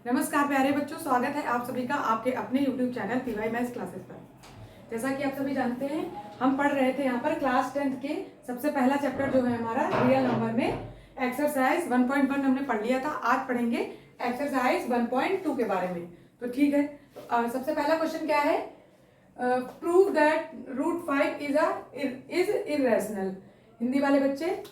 नमस्कार प्यारे बच्चों, स्वागत है आप सभी का आपके अपने YouTube channel PY maths classes पर। जैसा कि आप सभी जानते हैं, हम पढ़ रहे थे यहाँ पर क्लास 10th के सबसे पहला चैप्टर जो है हमारा रियल नंबर में एक्सरसाइज 1.1 हमने पढ़ लिया था। आज पढ़ेंगे एक्सरसाइज 1.2 के बारे में। तो ठीक है, सबसे पहला क्वेश्चन क्या है? Prove that √5 is irrational. Hindi वाले बच्चे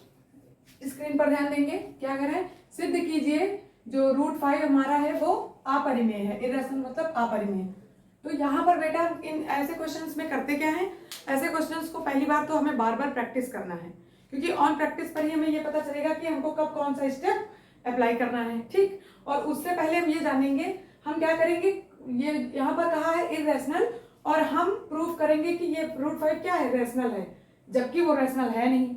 स्क्रीन पर ध्यान देंगे। क्या करें? सिद्ध कीजिए जो √5 हमारा है वो अपरिमेय है। इरेशनल मतलब अपरिमेय। तो यहाँ पर बेटा इन ऐसे क्वेश्चंस में करते क्या है, ऐसे क्वेश्चंस को पहली बार तो हमें बार बार प्रैक्टिस करना है, क्योंकि ऑन प्रैक्टिस पर ही हमें ये पता चलेगा कि हमको कब कौन सा स्टेप अप्लाई करना है। ठीक, और उससे पहले हम ये जानेंगे हम क्या करेंगे। ये यहाँ पर कहा है इरेशनल और हम प्रूव करेंगे कि ये √5 क्या है, रेशनल है, जबकि वो रेशनल है नहीं।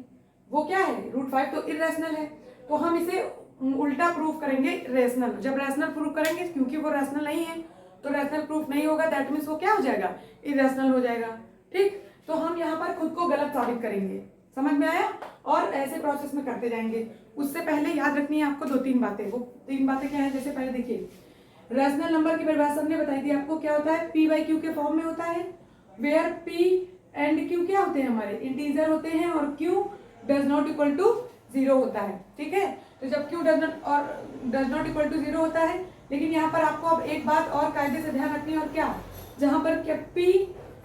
वो क्या है? √5 तो इरेशनल है, तो हम इसे उल्टा प्रूफ करेंगे रेशनल। जब रेशनल प्रूफ करेंगे, क्योंकि वो रेशनल नहीं है तो रेशनल प्रूफ नहीं होगा, दैट मीन्स वो क्या हो जाएगा? इरेशनल हो जाएगा। ठीक, तो हम यहाँ पर खुद को गलत साबित करेंगे। समझ में आया? और ऐसे प्रोसेस में करते जाएंगे। उससे पहले याद रखनी है आपको 2-3 बातें। वो 3 बातें क्या है? जैसे पहले देखिए, रेशनल नंबर की परिभाषा हमने बताई थी आपको। क्या होता है? P/Q के फॉर्म में होता है, वेयर P एंड Q क्या होते हैं? हमारे इंटीजर होते हैं और Q does not equal to 0 होता है। ठीक है, तो जब Q does not equal to 0 होता है, लेकिन यहाँ पर आपको अब एक बात और कायदे से ध्यान रखनी है। और क्या? जहाँ पर क्या P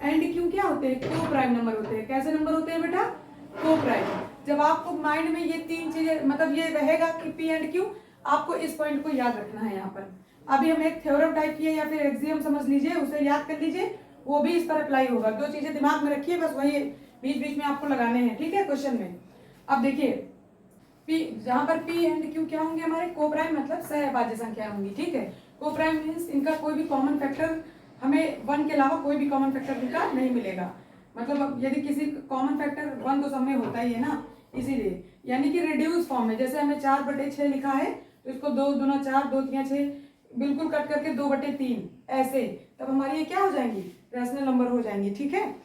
एंड Q क्या होते हैं? को प्राइम नंबर होते हैं। कैसे नंबर होते हैं बेटा? को प्राइम। जब आपको माइंड में ये 3 चीजें मतलब ये रहेगा कि P एंड Q, आपको इस पॉइंट को याद रखना है। यहाँ पर अभी हम एक थ्योरम टाइप किए या फिर एक्सियम समझ लीजिए, उसे याद कर लीजिए, वो भी इस पर अप्लाई होगा। 2 चीजें दिमाग में रखिए, बस वही बीच बीच में आपको लगाने हैं। ठीक है, क्वेश्चन में अब देखिए P, जहां पर P एंड Q क्या होंगे? हमारे को प्राइम मतलब सहअभाज्य संख्या होंगी। ठीक है, को प्राइम मीन्स इनका कोई भी कॉमन फैक्टर, हमें 1 के अलावा कोई भी कॉमन फैक्टर इनका नहीं मिलेगा। मतलब अब यदि किसी कॉमन फैक्टर 1 तो सब में होता ही है ना, इसीलिए यानी कि रिड्यूस फॉर्म में। जैसे हमें 4/6 लिखा है तो इसको 2 दूना 4, 2 तिया 6 बिल्कुल कट करके 2/3 ऐसे, तब हमारी ये क्या हो जाएंगी? रेशनल नंबर हो जाएंगी। ठीक है,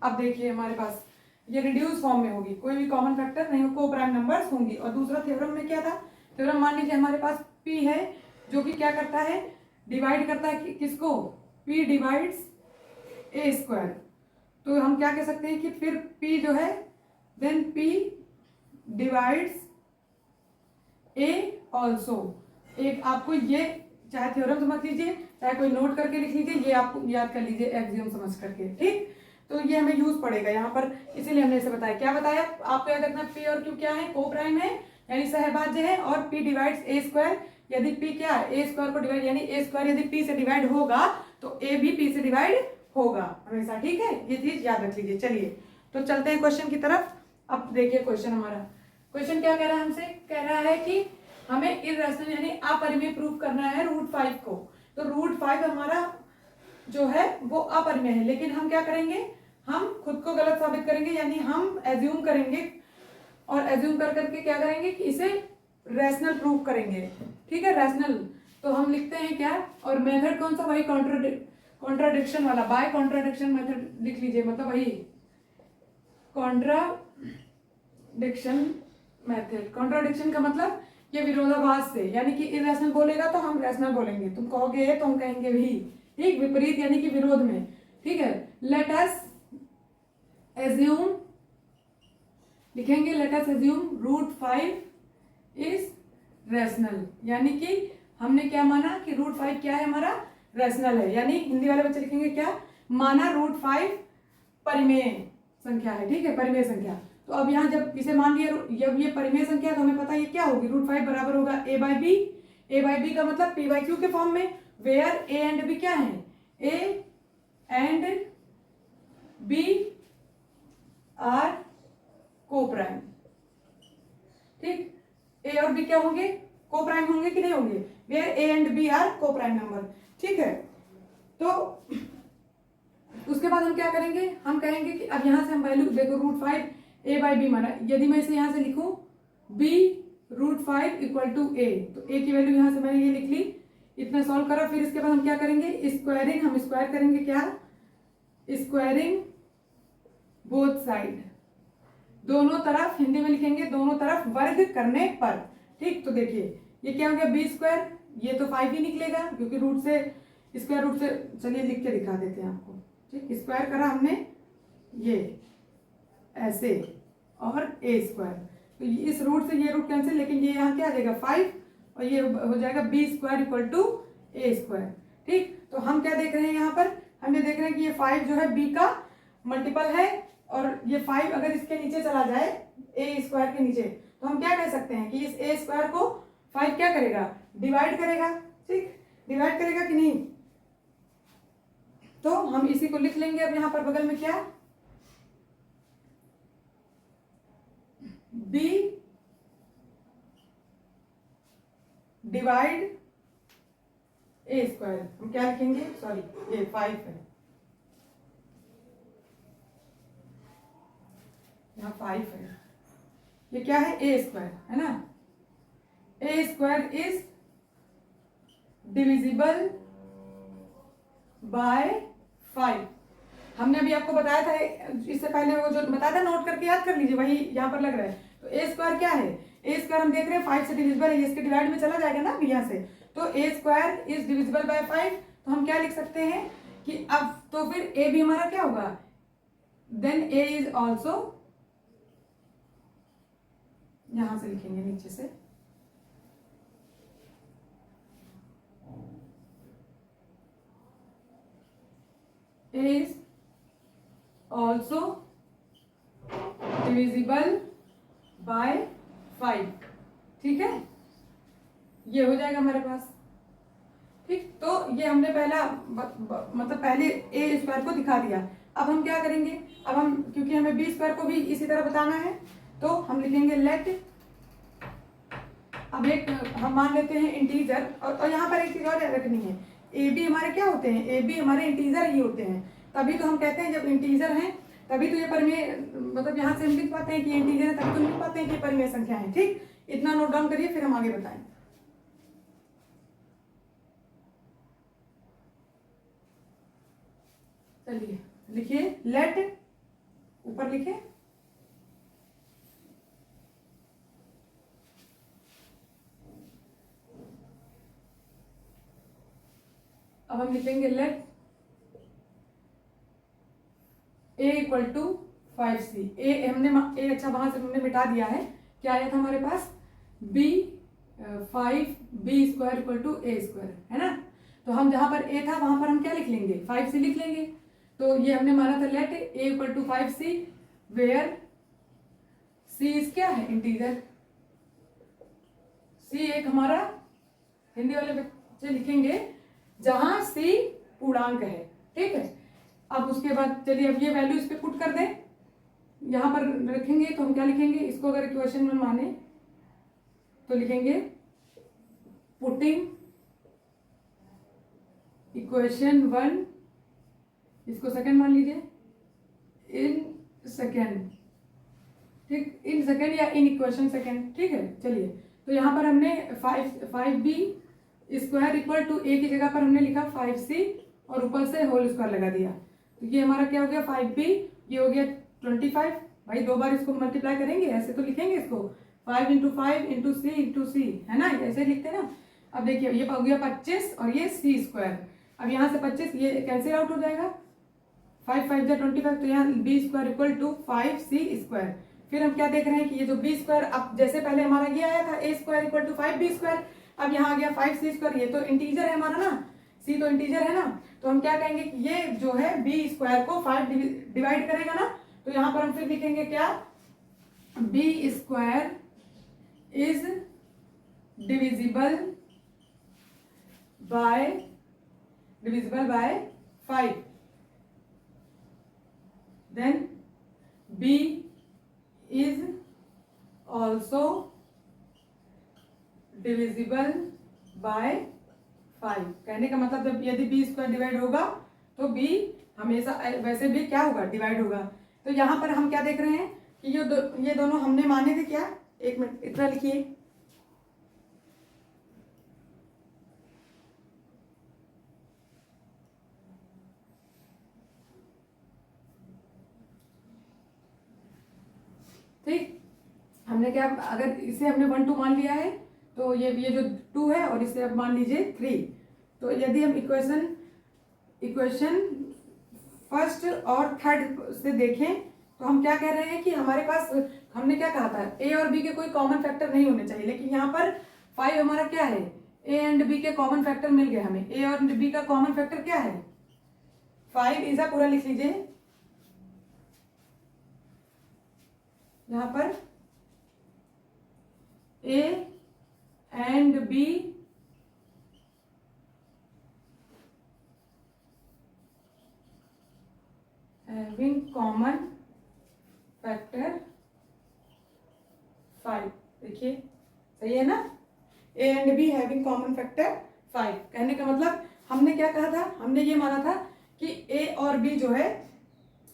अब देखिए हमारे पास ये रिड्यूस फॉर्म में होगी, कोई भी कॉमन फैक्टर नहीं, को प्राइम नंबर्स होंगी। और दूसरा थ्योरम में क्या था? थ्योरम मान लीजिए हमारे पास P है जो कि क्या करता है? डिवाइड करता है किसको? P divides A²। तो हम क्या कह सकते हैं कि फिर P जो है then P divides A also. एक आपको ये चाहे थ्योरम समझ लीजिए, चाहे कोई नोट करके लिख लीजिए, ये आपको याद कर लीजिए एक्सियम समझ करके। ठीक, तो ये हमें यूज पड़ेगा यहाँ पर, इसीलिए हमने इसे बताया। क्या बताया आपको याद रखना? P और Q क्या है? को प्राइम है यानी सहभाज्य है, और P डिवाइड्स A²। यदि P क्या है? A² को डिवाइड, यानी A² यदि P से डिवाइड होगा तो A भी P से डिवाइड होगा हमेशा। ठीक है, ये चीज याद रख लीजिए। चलिए तो चलते हैं क्वेश्चन की तरफ। अब देखिए क्वेश्चन हमारा, क्वेश्चन क्या कह रहा है हमसे? कह रहा है कि हमें इरेशनल यानी अपरिमेय प्रूफ करना है √5 को। तो √5 हमारा जो है वो अपरिमेय है, लेकिन हम क्या करेंगे? हम खुद को गलत साबित करेंगे, यानी हम एज्यूम करेंगे, और एज्यूम कर करके क्या करेंगे कि इसे रेशनल प्रूफ करेंगे। ठीक है, रेशनल। तो हम लिखते हैं क्या? और मेथड कौन सा? वही कॉन्ट्राडिक्शन वाला, बाय कॉन्ट्राडिक्शन मेथड लिख लीजिए, मतलब वही कॉन्ट्राडिक्शन मेथड। कॉन्ट्राडिक्शन का मतलब ये विरोधाभास से, यानी कि इरेशनल बोलेगा तो हम रेशनल बोलेंगे, तुम कहोगे तो हम कहेंगे भी। ठीक, विपरीत यानी कि विरोध में। ठीक है, लेट अस एज्यूम, लिखेंगे let us assume √5 is rational, यानी कि हमने क्या माना कि √5 क्या है? हमारा रेशनल है। यानी हिंदी वाले बच्चे लिखेंगे क्या? माना √5 परिमेय संख्या है। ठीक है, परिमेय संख्या। तो अब यहाँ जब इसे मान लिया, जब ये परिमेय संख्या तो हमें पता है ये क्या होगी? √5 बराबर होगा A/B। A/B का मतलब P/Q के फॉर्म में, वेयर A एंड B क्या है? A and B are coprime. ठीक, A और B क्या होंगे? को प्राइम होंगे कि नहीं होंगे? Where A and B are coprime number. ठीक है, तो उसके बाद हम क्या करेंगे? हम कहेंगे कि अब यहां से हम वैल्यू देखो, √5 A/B माना, यदि मैं इसे यहां से लिखूं B √5 इक्वल टू A, तो A की वैल्यू यहां से मैंने ये लिख ली। इतना सॉल्व करा, फिर इसके बाद हम क्या करेंगे? स्क्वायरिंग। हम स्क्वायर करेंगे क्या? स्क्वायरिंग बोथ साइड, दोनों तरफ, हिंदी में लिखेंगे दोनों तरफ वर्ग करने पर। ठीक, तो देखिए ये क्या हो गया? B² ये तो 5 ही निकलेगा क्योंकि रूट से स्क्वायर रूट से, चलिए लिख के दिखा देते हैं आपको। ठीक, स्क्वायर करा हमने ये ऐसे और ए स्क्वायर, तो इस रूट से ये रूट कैंसिल, लेकिन ये यहाँ क्या आ जाएगा 5 और ये हो जाएगा b square equal to a square. ठीक, तो हम क्या देख रहे हैं यहाँ पर, हम ये देख रहे हैं कि ये 5 जो है बी का मल्टीपल है और ये 5 अगर इसके नीचे चला जाए ए स्क्वायर के नीचे, तो हम क्या कह सकते हैं कि इस ए स्क्वायर को 5 क्या करेगा, डिवाइड करेगा। ठीक, डिवाइड करेगा कि नहीं, तो हम इसी को लिख लेंगे अब यहाँ पर बगल में क्या, बी डिवाइड ए स्क्वायर, हम क्या लिखेंगे, सॉरी ये 5 है, यहाँ 5 है, ये क्या है ए स्क्वायर है ना, ए स्क्वायर इज डिविजिबल बाय 5। हमने अभी आपको बताया था इससे पहले, वो जो बताया था नोट करके याद कर लीजिए, वही यहाँ पर लग रहा है। तो ए स्क्वायर क्या है, ए स्क्वायर हम देख रहे हैं 5 से डिविजिबल है, इसके डिवाइड में चला जाएगा ना यहाँ से, तो ए स्क्वायर इज डिविजिबल बाय 5। तो हम क्या लिख सकते हैं कि अब तो फिर ए भी हमारा क्या होगा, देन ए इज ऑल्सो, यहां से लिखेंगे नीचे से, ए इज ऑल्सो डिविजिबल बाय 5। ठीक है, ये हो जाएगा हमारे पास। ठीक, तो ये हमने पहला मतलब पहले ए स्क्वायर को दिखा दिया। अब हम क्या करेंगे, अब हम क्योंकि हमें बी स्क्वायर को भी इसी तरह बताना है, तो हम लिखेंगे लेट, अब एक हम मान लेते हैं इंटीजर, और यहाँ पर एक चीज और याद रखनी है, ए बी हमारे क्या होते हैं, ए बी हमारे इंटीजर ही होते हैं, तभी तो हम कहते हैं जब इंटीजर हैं तभी तो ये परिमेय, मतलब यहाँ से हम लिख पाते हैं कि इंटीजर है, तभी तो लिख पाते हैं कि परिमेय संख्या है। ठीक, इतना नोट डाउन करिए, फिर हम आगे बताएं। चलिए लिखिए लेट, ऊपर लिखे, अब हम लिखेंगे let a equal to 5c। A हमने ए अच्छा वहां से हमने मिटा दिया है, क्या आया था हमारे पास, b 5b square equal to a square है ना। तो हम जहां पर a था वहां पर हम क्या लिख लेंगे, 5c लिख लेंगे। तो ये हमने माना था let a equal to 5c where c is क्या है, इंटीजर, c एक हमारा, हिंदी वाले बच्चे लिखेंगे जहां c पूर्णांक है। ठीक है, अब उसके बाद चलिए अब ये वैल्यू इस पे पुट कर दें, यहां पर रखेंगे, तो हम क्या लिखेंगे, इसको अगर इक्वेशन में माने तो लिखेंगे पुटिंग इक्वेशन 1, इसको सेकंड मान लीजिए, इन सेकंड। ठीक, इन सेकंड या इन इक्वेशन सेकंड। ठीक है, चलिए तो यहाँ पर हमने 5b स्क्वायर इक्वल टू ए की जगह पर हमने लिखा 5c और ऊपर से होल स्क्वायर लगा दिया, तो ये हमारा क्या हो गया 5b, ये हो गया 25। भाई दो बार इसको मल्टीप्लाई करेंगे, ऐसे तो लिखेंगे इसको 5 इंटू 5 इंटू सी है ना, ऐसे लिखते हैं ना। अब देखिए ये हो गया 25 और ये c स्क्वायर, अब यहाँ से 25 ये कैंसिल आउट हो जाएगा, 5 5 जा 25, तो यहाँ b square equal to 5c square. फिर हम क्या देख रहे हैं कि ये जो b स्क्वायर, अब जैसे पहले हमारा ये आया था a square equal to 5b square, अब यहाँ आ गया 5c स्क्वायर, ये तो इंटीजर है हमारा ना, c तो इंटीजर है ना, तो हम क्या कहेंगे कि ये जो है b स्क्वायर को 5 डिवाइड करेगा ना, तो यहाँ पर हम फिर लिखेंगे क्या, b square is divisible by 5, then b is also divisible by 5। कहने का मतलब जब यदि b स्क्वायर डिवाइड होगा तो b हमेशा वैसे भी क्या होगा, डिवाइड होगा। तो यहाँ पर हम क्या देख रहे हैं कि ये दोनों हमने माने थे क्या, एक मिनट इतना लिखिए, ठीक, हमने क्या, अगर इसे हमने 1 2 मान लिया है तो ये जो 2 है और इसे अब मान लीजिए 3। तो यदि हम इक्वेशन फर्स्ट और थर्ड से देखें तो हम क्या कह रहे हैं कि हमारे पास, हमने क्या कहा था, ए और बी के कोई कॉमन फैक्टर नहीं होने चाहिए, लेकिन यहाँ पर 5 हमारा क्या है, ए एंड बी के कॉमन फैक्टर मिल गए हमें। ए और बी का कॉमन फैक्टर क्या है 5, इसे पूरा लिख लीजिए यहाँ पर, ए and be having common factor 5। देखिए सही है ना, ए and be having common factor 5। कहने का मतलब हमने क्या कहा था, हमने ये माना था कि ए और बी जो है,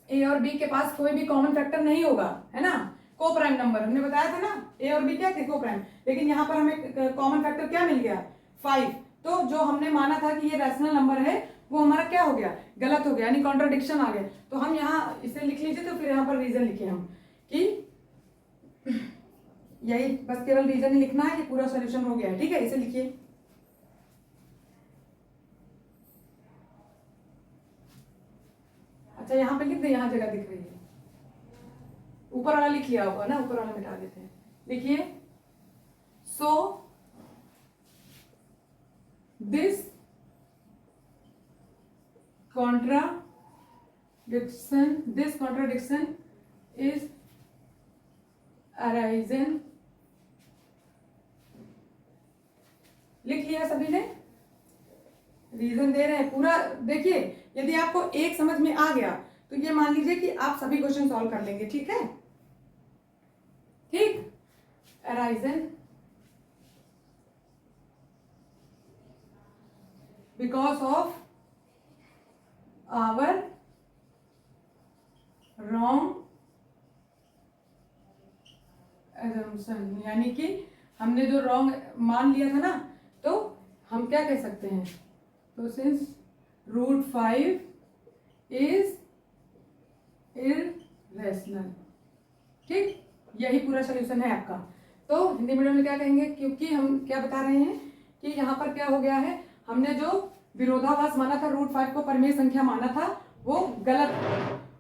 ए और बी के पास कोई भी कॉमन फैक्टर नहीं होगा, है ना, को प्राइम नंबर हमने बताया था ना, ए और बी क्या थे, को प्राइम। लेकिन यहाँ पर हमें कॉमन फैक्टर क्या मिल गया 5। तो जो हमने माना था कि ये रैशनल नंबर है वो हमारा क्या हो गया, गलत हो गया, यानी कॉन्ट्राडिक्शन आ गया। तो हम यहाँ इसे लिख लीजिए, तो फिर यहाँ पर रीजन लिखे हम कि यही, बस केवल रीजन ही लिखना है, ये पूरा सॉल्यूशन हो गया है, ठीक है, इसे लिखिए। अच्छा यहाँ पे लिख दे, यहाँ जगह दिख रही है, ऊपर वाला लिख लिया होगा ना, ऊपर वाला मिटा देते हैं, लिखिए। So this contradiction is arisen, लिख लिया सभी ने, रीजन दे रहे हैं पूरा। देखिए यदि आपको एक समझ में आ गया तो ये मान लीजिए कि आप सभी क्वेश्चन सॉल्व कर लेंगे, ठीक है, ठीक। Arisen because of our wrong assumption, यानी कि हमने जो रॉन्ग मान लिया था ना, तो हम क्या कह सकते हैं, तो सिंस √5 इज इररेशनल, ठीक, यही पूरा सॉल्यूशन है आपका। तो हिंदी मीडियम में क्या कहेंगे, क्योंकि हम क्या बता रहे हैं कि यहाँ पर क्या हो गया है, हमने जो विरोधाभास माना था, √5 को परिमेय संख्या माना था, वो गलत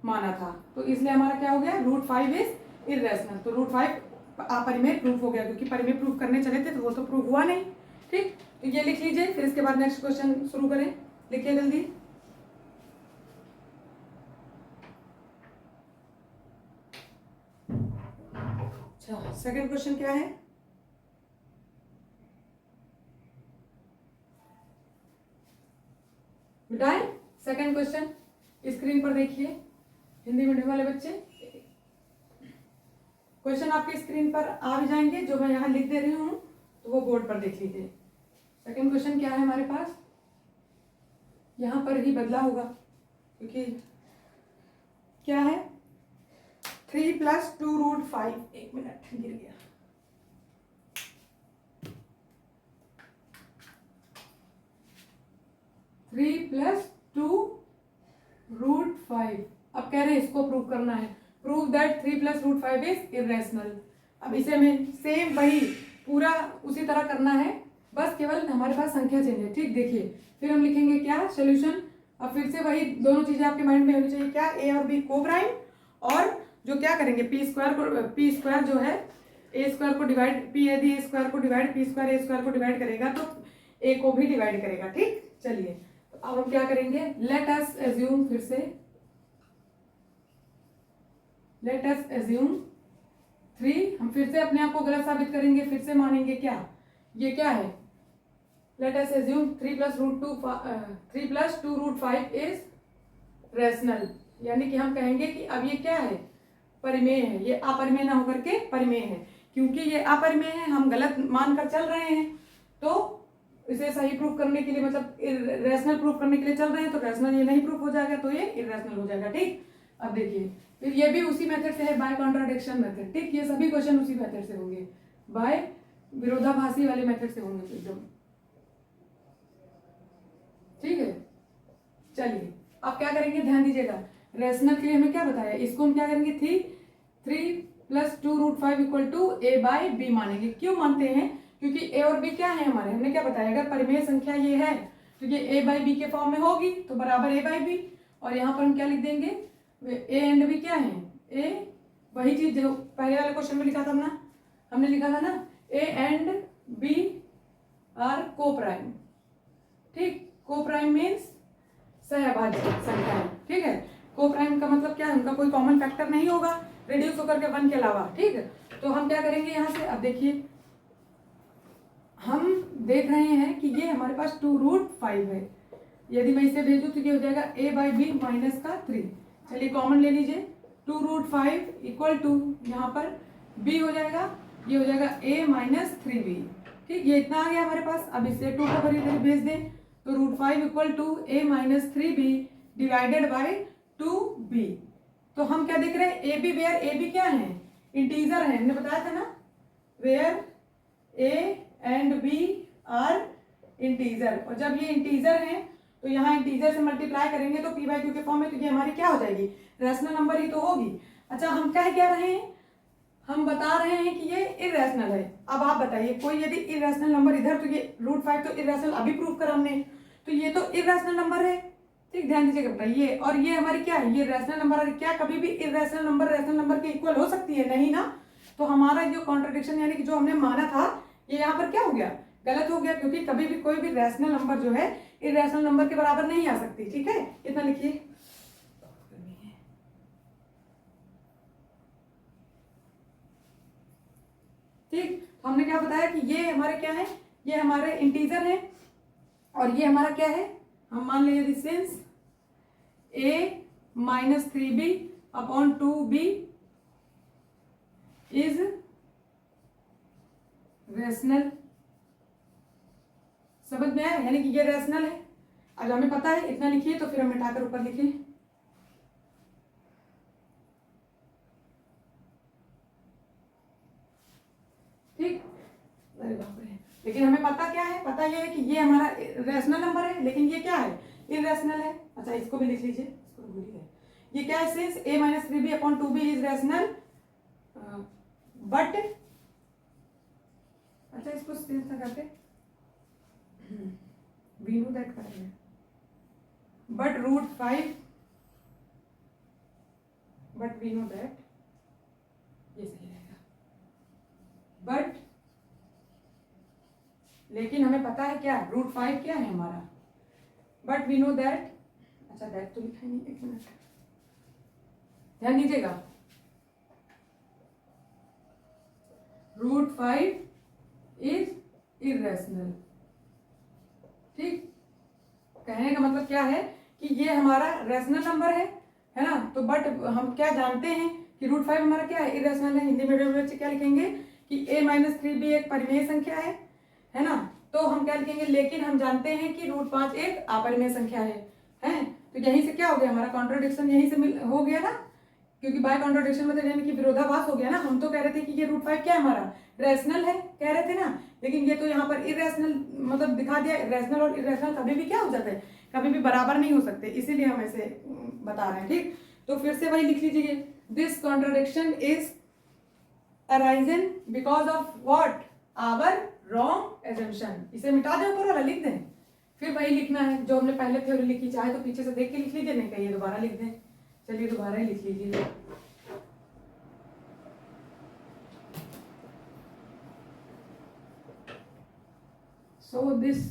माना था, तो इसलिए हमारा क्या हो गया, √5 इज इररेशनल। तो √5 अपरिमेय प्रूफ हो गया, क्योंकि परिमेय प्रूफ करने चले थे तो वो तो प्रूफ हुआ नहीं, ठीक। तो ये लिख लीजिए, फिर इसके बाद नेक्स्ट क्वेश्चन शुरू करें, लिखिए जल्दी। अच्छा सेकंड क्वेश्चन क्या है, बेटाएं सेकंड क्वेश्चन स्क्रीन पर देखिए, हिंदी मीडियम वाले बच्चे, क्वेश्चन आपके स्क्रीन पर आ भी जाएंगे, जो मैं यहाँ लिख दे रही हूँ तो वो बोर्ड पर देख लीजिए। सेकंड क्वेश्चन क्या है हमारे पास, यहाँ पर ही बदला होगा, क्योंकि क्या है 3 + 2√5, एक मिनट गिर गया, 3 + 2√5। अब कह रहे हैं इसको प्रूव करना है, प्रूव दैट 3 + √5 इज इररेशनल। अब इसे में सेम वही पूरा उसी तरह करना है, बस केवल हमारे पास संख्या चेंज है, ठीक। देखिए फिर हम लिखेंगे क्या सोल्यूशन, अब फिर से वही दोनों चीजें आपके माइंड में होनी चाहिए, क्या, ए और बी को प्राइम, और जो क्या करेंगे पी स्क्वायर जो है ए स्क्वायर को डिवाइड, पी यदि ए स्क्वायर को डिवाइड, पी स्क्वायर ए स्क्वायर को डिवाइड करेगा तो ए को भी डिवाइड करेगा, ठीक। चलिए तो अब हम क्या करेंगे, लेट अस एज्यूम, फिर से लेट अस एज्यूम 3, हम फिर से अपने आप को गलत साबित करेंगे, फिर से मानेंगे क्या, ये क्या है, let us assume 3 + 2√5 is rational, यानी कि हम कहेंगे कि अब ये क्या है, परिमेय है, ये अपरिमेय ना होकर के परिमेय है, क्योंकि ये अपरिमेय है, हम गलत मानकर चल रहे हैं, तो इसे सही प्रूफ करने के लिए, मतलब रैशनल प्रूफ करने के लिए चल रहे हैं, तो रैशनल ये नहीं प्रूफ हो जाएगा, तो ये इररेशनल हो जाएगा, ठीक। अब देखिए फिर ये भी उसी मेथड से है, बाय कॉन्ट्राडिक्शन मेथड, ठीक, ये सभी क्वेश्चन उसी मेथड से होंगे, बाय विरोधाभासी वाले मेथड से होंगे एकदम, ठीक है। चलिए अब क्या करेंगे, ध्यान दीजिएगा, रैशनल के लिए हमें क्या बताया, इसको हम क्या करेंगे, 3 + 2√5 = a/b मानेंगे। क्यों मानते हैं, क्योंकि ए और बी क्या है हमारे, हमने क्या बताया, अगर परिमेय संख्या ये है तो ये ए बाई बी के फॉर्म में होगी, तो बराबर ए बाई बी। और यहाँ पर हम क्या लिख देंगे, ए एंड बी क्या है, ए वही चीज जो पहले वाले क्वेश्चन में लिखा था ना, हमने लिखा था ना, ए and b are coprime. ठीक, को प्राइम मीन्स सहभाज्य संख्या है। ठीक है, को प्राइम का मतलब क्या है, उनका कोई कॉमन फैक्टर नहीं होगा रिड्यूस होकर के 1 के अलावा। ठीक है, तो हम क्या करेंगे यहाँ से, अब देखिए हम देख रहे हैं कि ये हमारे पास 2√5 है। यदि मैं इसे भेजूँ तो ये हो जाएगा a बाई बी माइनस का 3। चलिए कॉमन ले लीजिए, 2√5 इक्वल टू यहाँ पर b हो जाएगा, ये हो जाएगा a माइनस 3b। ठीक, ये इतना आ गया हमारे पास। अब इसे 2 को इधर भेज दें तो √5 equal to a minus 3b divided by 2b। तो हम क्या देख रहे हैं, a b, where a b क्या है, इंटीजर है, हमने बताया था ना, where a and b are integer. और जब ये इंटीजर हैं तो यहाँ इंटीजर से मल्टीप्लाई करेंगे तो पी बाई क्यू के फॉर्म में, तो ये हमारी क्या हो जाएगी, रैशनल नंबर ही तो होगी। अच्छा, हम कह क्या रहे हैं, हम बता रहे हैं कि ये इरेशनल है। अब आप बताइए, कोई यदि इरेशनल नंबर इधर, तो ये √5 तो इरेशनल अभी प्रूव करा हमने, तो ये तो इरेशनल नंबर है। ठीक, ध्यान दीजिएगा बेटा, ये और ये हमारी क्या है, ये रैशनल नंबर। और क्या कभी भी इरेशनल नंबर रैशनल नंबर के इक्वल हो सकती है, नहीं ना। तो हमारा जो कॉन्ट्रडिक्शन यानी कि जो हमने माना था, ये यहाँ पर क्या हो गया, गलत हो गया, क्योंकि कभी भी कोई भी रैशनल नंबर जो है इरेशनल नंबर के बराबर नहीं आ सकती। ठीक है, इतना लिखिए। ठीक, हमने क्या बताया कि ये हमारे क्या है, ये हमारे इंटीजर है, और ये हमारा क्या है, हम मान लेंगे यदि since a minus 3b upon 2b is rational. समझ में आया, यानी कि ये रैशनल है। अब हमें पता है, इतना लिखिए, तो फिर हम मिटाकर ऊपर लिखिए। ठीक, अरे बाप रे, लेकिन हमें पता क्या है, पता ये है कि ये हमारा रैशनल नंबर है, लेकिन ये क्या है, इरेशनल है। अच्छा, इसको भी लिख लीजिए, इसको भूल गए। ये क्या है, since a minus 3b upon 2b is rational, but, अच्छा इसको सिंस ना करके वी नो दैट करेंगे, but √5, but we know that, ये सही रहेगा, बट, लेकिन हमें पता है क्या, √5 क्या है हमारा, बट वी नो दैट। अच्छा, दैट तो लिखा ही नहीं, एक मिनट ध्यान दीजिएगा, √5 इज इरेशनल। ठीक, कहने का मतलब क्या है कि ये हमारा रैशनल नंबर है ना। तो बट हम क्या जानते हैं कि √5 हमारा क्या है, इरेशनल है। हिंदी मीडियम में बच्चे क्या लिखेंगे कि a माइनस 3b एक परिमेय संख्या है ना। तो हम क्या लिखेंगे, लेकिन हम जानते हैं कि √5 एक अपरिमेय संख्या है। तो यहीं से क्या हो गया, हमारा कॉन्ट्रोडिक्शन यहीं से हो गया ना, क्योंकि बाय कॉन्ट्रोडिक्शन मतलब यानी कि विरोधाभास हो गया ना। हम तो कह रहे थे कि ये √5 क्या है हमारा, रैशनल है, कह रहे थे ना, लेकिन ये तो यहाँ पर इरेशनल मतलब दिखा दिया। रैशनल और इरेशनल कभी भी क्या हो जाता है, कभी भी बराबर नहीं हो सकते, इसीलिए हम ऐसे बता रहे हैं। ठीक, तो फिर से वही लिख लीजिए, this contradiction is arisen because of what, our wrong assumption. इसे मिटा दें ऊपर वाला, लिख दें, फिर वही लिखना है जो हमने पहले थ्योरी लिखी। चाहे तो पीछे से देख के लिख लीजिए, नहीं कहिए दोबारा लिख दें। चलिए दोबारा ही लिख लीजिए। So this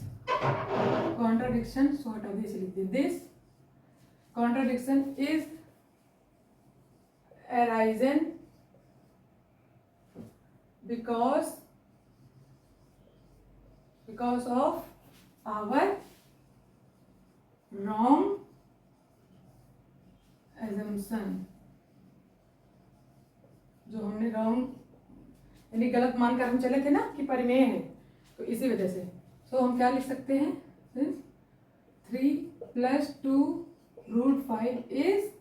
contradiction, so हटा दिए, लिख दिए, this contradiction is arisen because of our wrong assumption, जो हमने रॉन्ग यानी गलत मानकर हम चले थे ना कि परिमेय है, तो इसी वजह से। तो हम क्या लिख सकते हैं, 3 + 2 √5 इज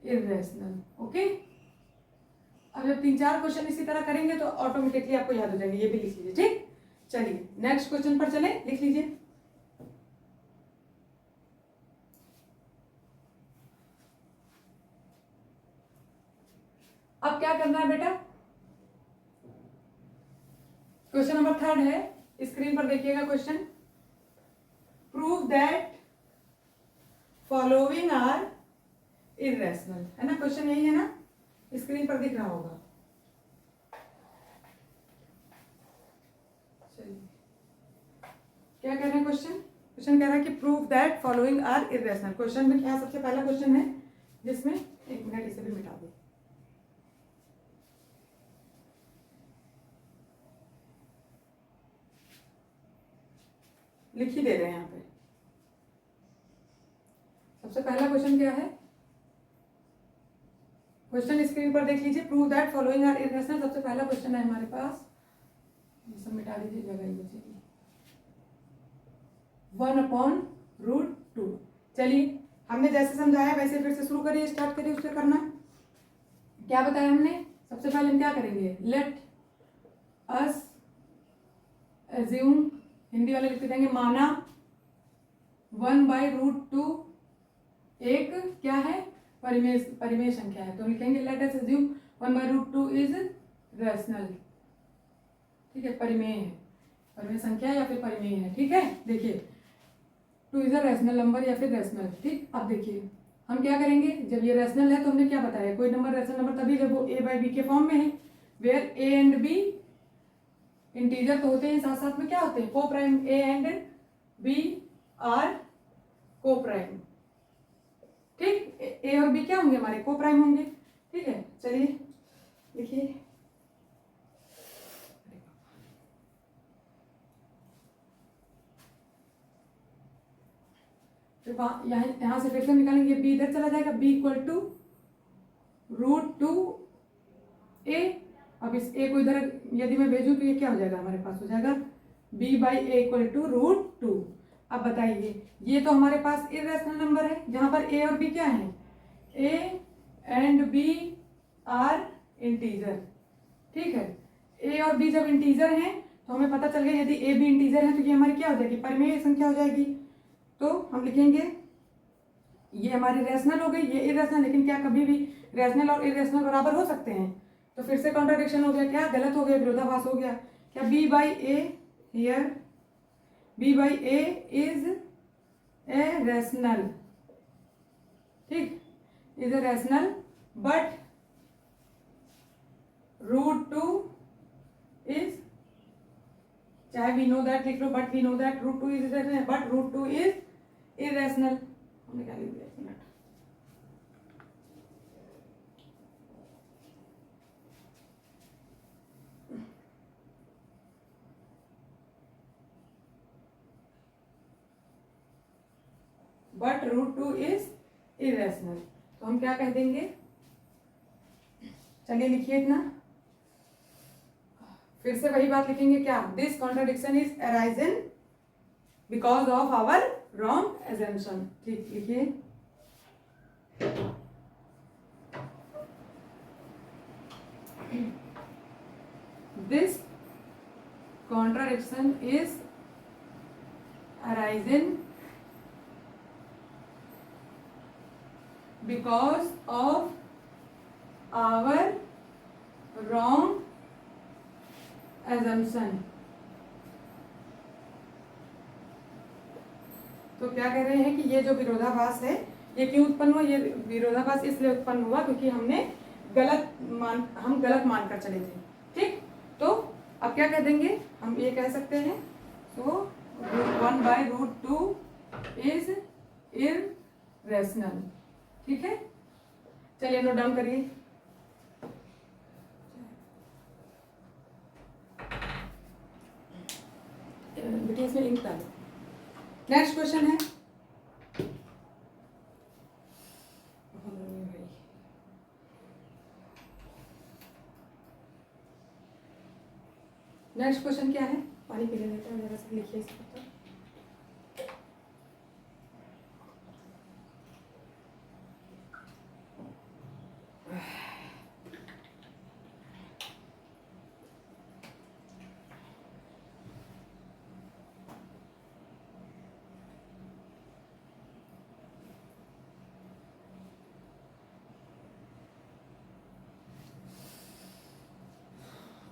इरेशनल। ओके, अब जब 3-4 क्वेश्चन इसी तरह करेंगे तो ऑटोमेटिकली आपको याद हो जाएंगे। ये भी लिख लीजिए। ठीक, चलिए नेक्स्ट क्वेश्चन पर चले, लिख लीजिए। अब क्या करना है बेटा, क्वेश्चन नंबर 3 है, पर देखिएगा question, prove that following are irrational, है ना, क्वेश्चन यही है ना, स्क्रीन पर दिख रहा होगा। चलिए क्या कह रहे हैं क्वेश्चन, क्वेश्चन कह रहा है कि prove that following are irrational. Question में क्या, सबसे पहला क्वेश्चन है जिसमें, एक मिनट इसे भी मिटा दो, लिख ही दे रहे हैं यहाँ पे। सबसे पहला क्वेश्चन क्या है, क्वेश्चन स्क्रीन पर देख लीजिए, prove that following are irrational. सबसे पहला क्वेश्चन है हमारे पास, ये सब मिटा दीजिए, जगह ही बचेगी, 1/√2। चलिए हमने जैसे समझाया वैसे फिर से शुरू करिए, स्टार्ट करिए उससे करना। क्या बताया हमने, सबसे पहले हम क्या करेंगे, लेट अस एज्यूम, हिंदी वाले लिख देंगे माना 1/√2 एक क्या है, परिमेय संख्या है, तो लिखेंगे let us assume 1/√2 is rational. ठीक है, परिमेय है, परिमेय संख्या या फिर परिमेय है। ठीक है, देखिए 2 इज अ रैशनल नंबर या फिर रैशनल। ठीक, अब देखिए हम क्या करेंगे, जब ये रैशनल है तो हमने क्या बताया, कोई नंबर रैशनल नंबर तभी जब वो a/b के फॉर्म में है, where a and b integer तो होते हैं, साथ साथ में क्या होते हैं, coprime, a and b are coprime. ठीक, a और b क्या होंगे, हमारे को प्राइम होंगे। ठीक है, चलिए देखिए, फिर यहाँ से फिर से निकालेंगे, b इधर चला जाएगा, b इक्वल टू √2a। अब इस a को इधर यदि मैं भेजूं तो ये क्या हो जाएगा, हमारे पास हो जाएगा b/a इक्वल टू √2। अब बताइए, ये तो हमारे पास इरेशनल नंबर है जहां पर a और b क्या है, a and b are integer. ठीक है, a और b जब इंटीजर हैं तो हमें पता चल गया, यदि a b इंटीजर है तो ये हमारी क्या हो जाएगी, परिमेय संख्या हो जाएगी। तो हम लिखेंगे ये हमारी रैशनल हो गई, ये इरेशनल, लेकिन क्या कभी भी रैशनल और इरेशनल बराबर हो सकते हैं, तो फिर से कॉन्ट्राडिक्शन हो गया, क्या गलत हो गया, विरोधाभास हो गया। क्या b/a here, b/a is a rational, ठीक, is a rational, but √2 is, चाहे वी नो दैट लिख लो, but we know that √2 is irrational, but √2 is irrational. हमने क्या लिख दिया, एक मिनट, बट √2 इज इरेशनल, तो हम क्या कह देंगे, चलिए लिखिए इतना, फिर से वही बात लिखेंगे, क्या, this contradiction is arisen because of our wrong assumption. ठीक, लिखिए, this contradiction is arisen because of our wrong assumption। तो क्या कह रहे हैं कि ये जो विरोधाभास है ये क्यों उत्पन्न हुआ, ये विरोधाभास इसलिए उत्पन्न हुआ क्योंकि हम गलत मानकर चले थे। ठीक, तो अब क्या कह देंगे, हम ये कह सकते हैं, तो 1/√2 इज इरेशनल। ठीक है, चलिए नोट डाउन करिए, बेटी इसमें लिंक डालो। नेक्स्ट क्वेश्चन है, नेक्स्ट क्वेश्चन क्या है, पानी पीने देते हैं जरा से, लिखिए इसको तो।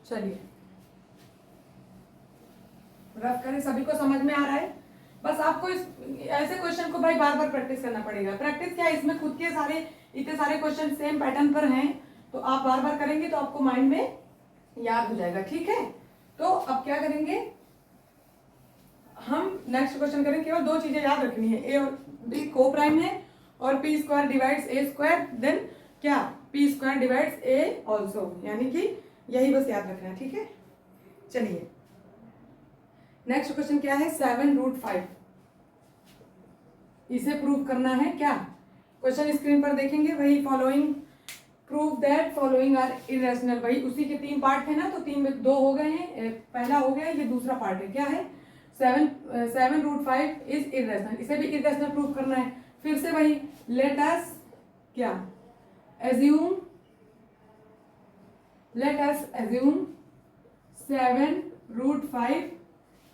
चलिए रफ करें, सभी को समझ में आ रहा है। बस आपको इस ऐसे क्वेश्चन को भाई बार बार प्रैक्टिस करना पड़ेगा। प्रैक्टिस क्या है, इसमें खुद के सारे इतने सारे क्वेश्चन सेम पैटर्न पर हैं, तो आप बार बार करेंगे तो आपको माइंड में याद हो जाएगा। ठीक है, तो अब क्या करेंगे, हम नेक्स्ट क्वेश्चन करेंगे। केवल दो चीजें याद रखनी है, ए और बी को प्राइम है और पी स्क्वायर डिवाइड्स ए स्क्वायर, देन क्या पी स्क्वायर डिवाइड्स ए ऑल्सो, यानी कि यही बस याद रखना है। ठीक है, चलिए नेक्स्ट क्वेश्चन क्या है, 7√5, इसे प्रूव करना है। क्या क्वेश्चन स्क्रीन पर देखेंगे, वही following prove that following are irrational, वही उसी के 3 पार्ट है ना, तो 3 में 2 हो गए हैं, पहला हो गया, ये दूसरा पार्ट है। क्या है, 7√5 इज इरेशनल, इसे भी इरेशनल प्रूव करना है। फिर से वही लेट अस क्या एज्यूम 7√5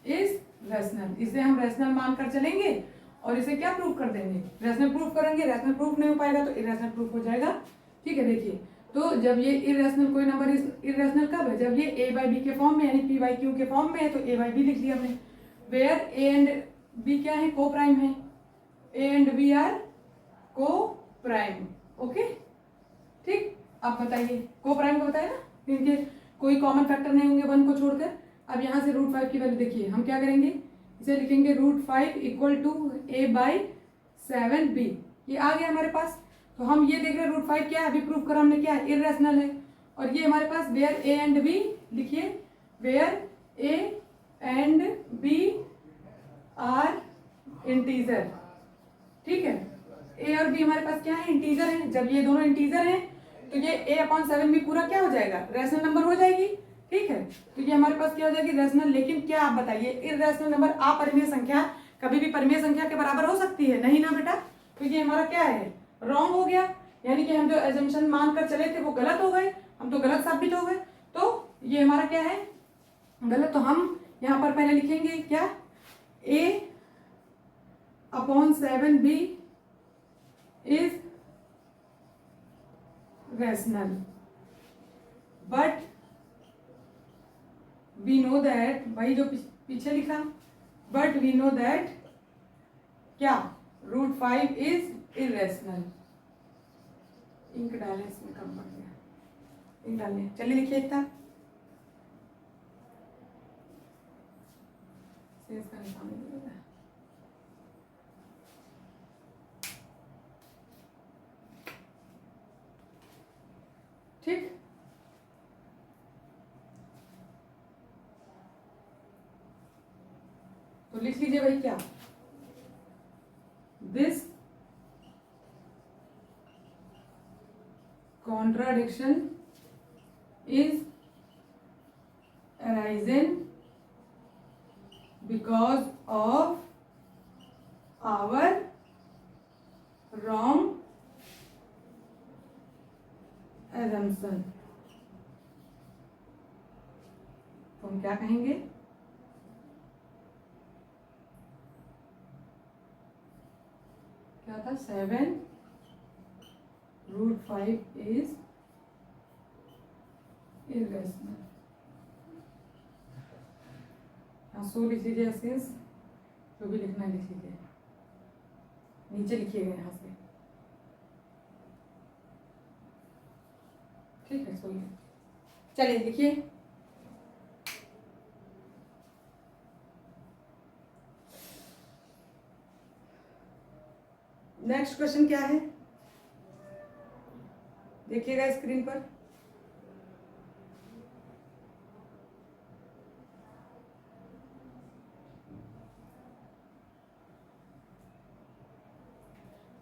इज रैशनल, इसे हम रैशनल मानकर चलेंगे और इसे क्या प्रूव कर देंगे, रैशनल प्रूफ करेंगे। रैशनल प्रूफ नहीं हो पाएगा तो इरेशनल प्रूफ हो जाएगा। ठीक है, देखिए तो जब ये इरेशनल, कोई नंबर इरेशनल कब है, जब ये a बाई बी के फॉर्म में यानी p बाई क्यू के फॉर्म में है, तो a बाई बी लिख लिया हमने। वेयर a एंड b क्या है, को प्राइम है, a एंड b आर को प्राइम। ओके, ठीक, अब बताइए, को प्राइम को बताया ना, इनके कोई कॉमन फैक्टर नहीं होंगे 1 को छोड़कर। अब यहाँ से √5 की वैल्यू देखिए, हम क्या करेंगे, इसे लिखेंगे √5 equal to a by 7b, ये आ गया हमारे पास। तो हम ये देख रहे हैं √5 क्या है, अभी प्रूफ करा हमने, क्या है, इरेशनल है। और ये हमारे पास वेयर a एंड b, लिखिए where a and b are integer. ठीक है, a और b हमारे पास क्या है, इंटीजर है। जब ये दोनों इंटीजर हैं तो ये a/7b पूरा क्या हो जाएगा, रैशनल नंबर हो जाएगी। ठीक है, तो ये हमारे पास क्या हो जाएगी, रैशनल। लेकिन क्या आप बताइए, इरेशनल नंबर अपरिमेय संख्या कभी भी परिमेय संख्या के बराबर हो सकती है, नहीं ना बेटा। तो ये हमारा क्या है, रॉन्ग हो गया, यानी कि हम जो एजम्पशन मान कर चले थे वो गलत हो गए, हम तो गलत साबित हो गए। तो ये हमारा क्या है, गलत। तो हम यहाँ पर पहले लिखेंगे क्या, a/7b is rational, but we know that, वही जो पीछे लिखा, बट वी नो दैट क्या √5 इज इरेशनल। इंक डालें, इसमें कम पड़ गया, इंक डालें। चलिए लिखिए इतना, इसका निशान नहीं मिलेगा। ठीक, तो लिख लीजिए भाई क्या, this contradiction is arisen because of our wrong assumption। तो हम क्या कहेंगे, क्या था, 7√5 इज इरेशनल। हाँ, सो लिख लीजिए, सिंस जो भी लिखना है लिख लीजिए, नीचे लिखिएगा यहाँ से। ठीक है, सो चलिए लिखिए, नेक्स्ट क्वेश्चन क्या है, देखिएगा स्क्रीन पर।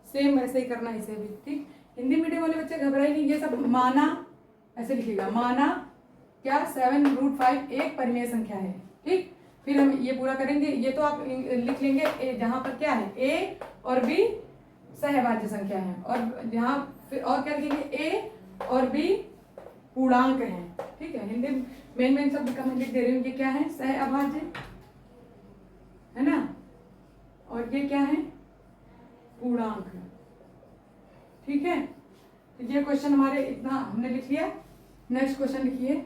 सेम ऐसे ही करना है इसे भी। ठीक, हिंदी मीडियम वाले बच्चे घबराई नहीं, ये सब माना ऐसे लिखिएगा, माना क्या 7√5 एक परिमेय संख्या है। ठीक, फिर हम ये पूरा करेंगे, ये तो आप लिख लेंगे जहां पर क्या है, a और b सहभाज्य संख्या है, और यहाँ फिर और क्या लिखेंगे, a और b पूर्णांक हैं। ठीक है, हिंदी मेन शब्द का मैं लिख दे रही हूँ, ये क्या है, सहअभाज्य है ना, और ये क्या है, पूर्णांक। ठीक है, तो ये क्वेश्चन हमारे इतना हमने लिख लिया। नेक्स्ट क्वेश्चन लिखिए,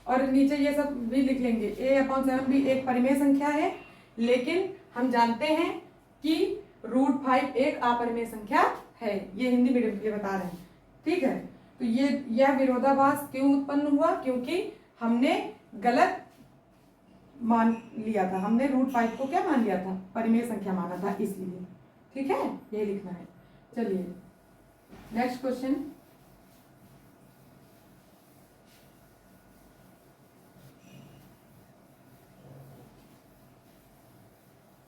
और नीचे ये सब भी लिख लेंगे। a/7 भी एक परिमेय संख्या है, लेकिन हम जानते हैं कि √5 एक अपरिमेय संख्या है। ये हिंदी मीडियम के बता रहे हैं, ठीक है। तो यह विरोधाभास क्यों उत्पन्न हुआ? क्योंकि हमने गलत मान लिया था, हमने √5 को क्या मान लिया था? परिमेय संख्या माना था, इसलिए। ठीक है, ये लिखना है। चलिए नेक्स्ट क्वेश्चन।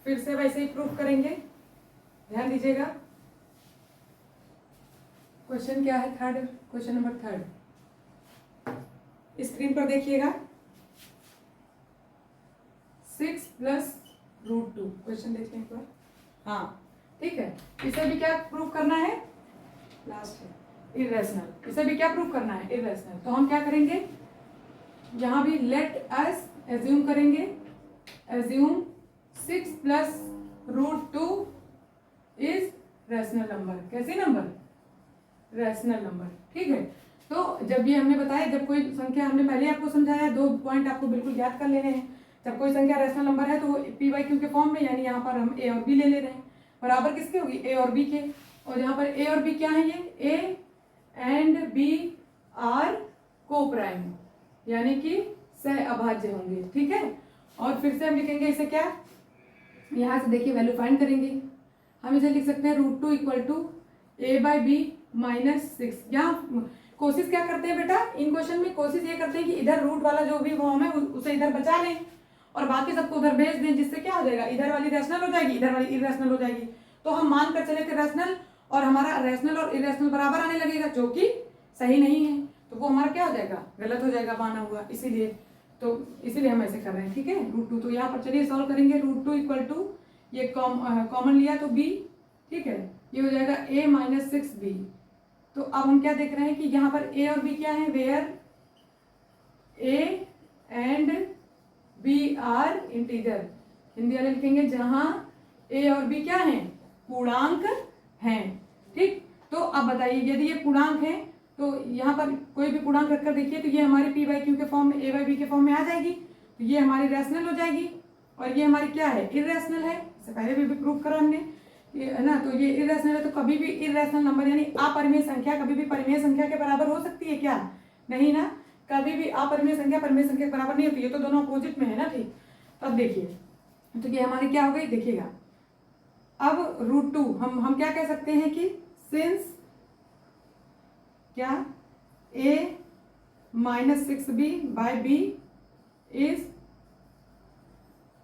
फिर से वैसे ही प्रूफ करेंगे, ध्यान दीजिएगा। क्वेश्चन क्या है? थर्ड, क्वेश्चन नंबर 3 स्क्रीन पर देखिएगा। 6 + √2 क्वेश्चन देखिए एक बार। हाँ ठीक है, इसे भी क्या प्रूफ करना है? लास्ट है इरेशनल। इसे भी क्या प्रूफ करना है? इरेशनल। तो हम क्या करेंगे, यहाँ भी लेट अस एज्यूम करेंगे, एज्यूम 6 + √2 इज रैशनल नंबर। कैसे नंबर? Rational number. ठीक है, तो जब ये हमने बताया, जब कोई संख्या, हमने पहले आपको समझाया, 2 पॉइंट आपको बिल्कुल याद कर लेने हैं। जब कोई संख्या रैशनल नंबर है तो वो p/q के फॉर्म में, यानी यहाँ पर हम a और b ले ले रहे हैं, बराबर किसके होगी? a और b के। और यहाँ पर a और b क्या है? ये a and b are coprime, यानी कि सह अभाज्य होंगे। ठीक है, और फिर से हम लिखेंगे इसे क्या, यहाँ से देखिए वैल्यू फाइंड करेंगे। हम इसे लिख सकते हैं √2 = a/b - 6। यहाँ कोशिश क्या करते हैं बेटा, इन क्वेश्चन में कोशिश ये करते हैं कि इधर रूट वाला जो भी फॉर्म है उसे इधर बचा लें और बाकी सबको उधर भेज दें, जिससे क्या हो जाएगा, इधर वाली रैशनल हो जाएगी, इधर वाली इरेशनल हो जाएगी। तो हम मान कर चले थे रैशनल, और हमारा रैशनल और इरेशनल बराबर आने लगेगा, जो कि सही नहीं है। तो वो हमारा क्या हो जाएगा? गलत हो जाएगा माना हुआ। इसीलिए हम ऐसे कर रहे हैं। ठीक है, √2। तो यहाँ पर चलिए सॉल्व करेंगे। √2 = ये कॉमन लिया तो b, ठीक है, ये हो जाएगा a - 6b। तो अब हम क्या देख रहे हैं कि यहाँ पर a और b क्या है? Where a and b are integer. Hindi वाले लिखेंगे जहां a और b क्या है? पूर्णांक हैं। ठीक, तो अब बताइए, यदि ये पूर्णांक है तो यहाँ पर कोई भी पूर्णांक रखकर देखिए, तो ये हमारी p/q के फॉर्म में, a/b के फॉर्म में आ जाएगी। तो ये हमारी रैशनल हो जाएगी, और ये हमारी क्या है? इरेशनल है। इससे पहले भी प्रूफ करा हमने, है ना। तो ये इरेशनल है, तो कभी भी इरेशनल नंबर यानी अपरिमेय संख्या कभी भी परिमेय संख्या के बराबर हो सकती है क्या? नहीं ना, कभी भी अपरिमेय संख्या परिमेय संख्या के बराबर नहीं होती है। तो दोनों अपोजिट में है ना। ठीक, तब देखिए, तो ये हमारी क्या हो गई, देखिएगा। अब √2 हम क्या कह सकते हैं कि सिंस क्या a - 6b/b इज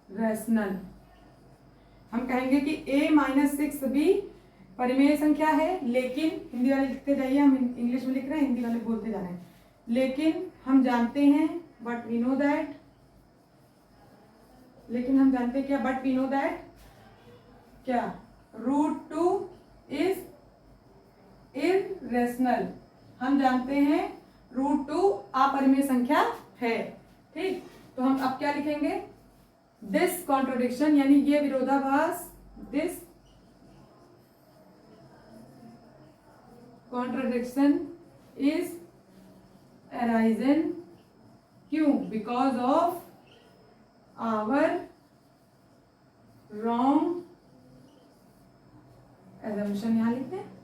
रैशनल। हम कहेंगे कि a - 6b परिमेय संख्या है, लेकिन हिंदी वाले लिखते जाइए, हम इंग्लिश में लिख रहे हैं, हिंदी वाले बोलते जा रहे हैं। लेकिन हम जानते हैं, बट वी नो दैट, लेकिन हम जानते हैं क्या? बट वी नो दैट क्या? √2 इज इरेशनल। हम जानते हैं √2 अपरिमेय संख्या है। ठीक, तो हम अब क्या लिखेंगे? दिस कॉन्ट्रोडिक्शन, यानी ये विरोधाभास, दिस कॉन्ट्रोडिक्शन इज अराइजन। क्यों? Because of our wrong assumption. यहां लिखते हैं।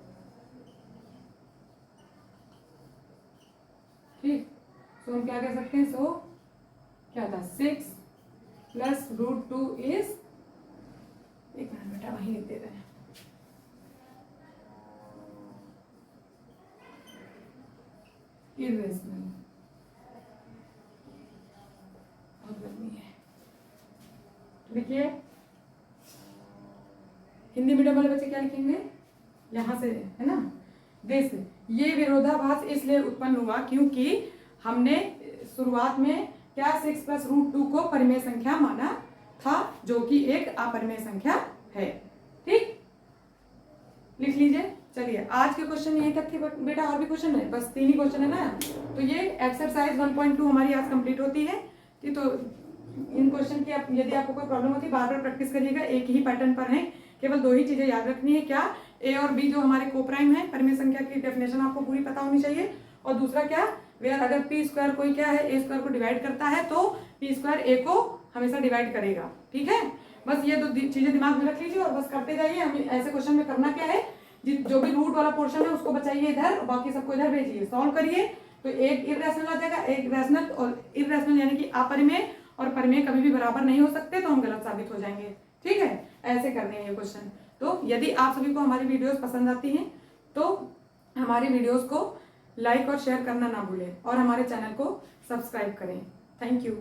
ठीक, तो हम क्या कह सकते हैं? सो क्या था? 6 + √2 इज, एक मिनट बेटा वहीं लिख देते हैं, इरेशनल। बहुत गर्मी है। देखिए, हिंदी मीडियम वाले बच्चे क्या लिखेंगे? यहाँ से, है ना, दिस। ये विरोधाभास इसलिए उत्पन्न हुआ क्योंकि हमने शुरुआत में क्या 6 + √2 को परिमेय संख्या माना था, जो कि एक अपरिमेय संख्या है। ठीक, लिख लीजिए। चलिए, आज के क्वेश्चन यही तक थे बेटा, और भी क्वेश्चन है? बस 3 ही क्वेश्चन है ना। तो ये एक्सरसाइज 1.2 हमारी आज कंप्लीट होती है। तो इन क्वेश्चन की यदि आपको कोई प्रॉब्लम होती है, बार बार प्रैक्टिस करिएगा, एक ही पैटर्न पर है, केवल 2 ही चीजें याद रखनी है। क्या? a और b जो हमारे कोप्राइम है, परिमेय संख्या की डेफिनेशन आपको पूरी पता होनी चाहिए, और दूसरा क्या? वेयर अगर पी स्क्वायर कोई क्या है ए स्क्वायर को डिवाइड करता है तो पी स्क्वायर ए को हमेशा डिवाइड करेगा। ठीक है, बस ये दो चीजें दिमाग में रख लीजिए और बस करते जाइए। हमें ऐसे क्वेश्चन में करना क्या है, जो भी रूट वाला पोर्शन है उसको बचाइए इधर, बाकी सबको इधर भेजिए, सॉल्व करिए। तो एक इरेशनल आ जाएगा, एक रैशनल, और इरेशनल यानी कि अपरिमेय और परिमेय कभी भी बराबर नहीं हो सकते, तो हम गलत साबित हो जाएंगे। ठीक है, ऐसे करने हैं ये क्वेश्चन। तो यदि आप सभी को हमारी वीडियोस पसंद आती हैं तो हमारी वीडियोस को लाइक और शेयर करना ना भूलें और हमारे चैनल को सब्सक्राइब करें। Thank you.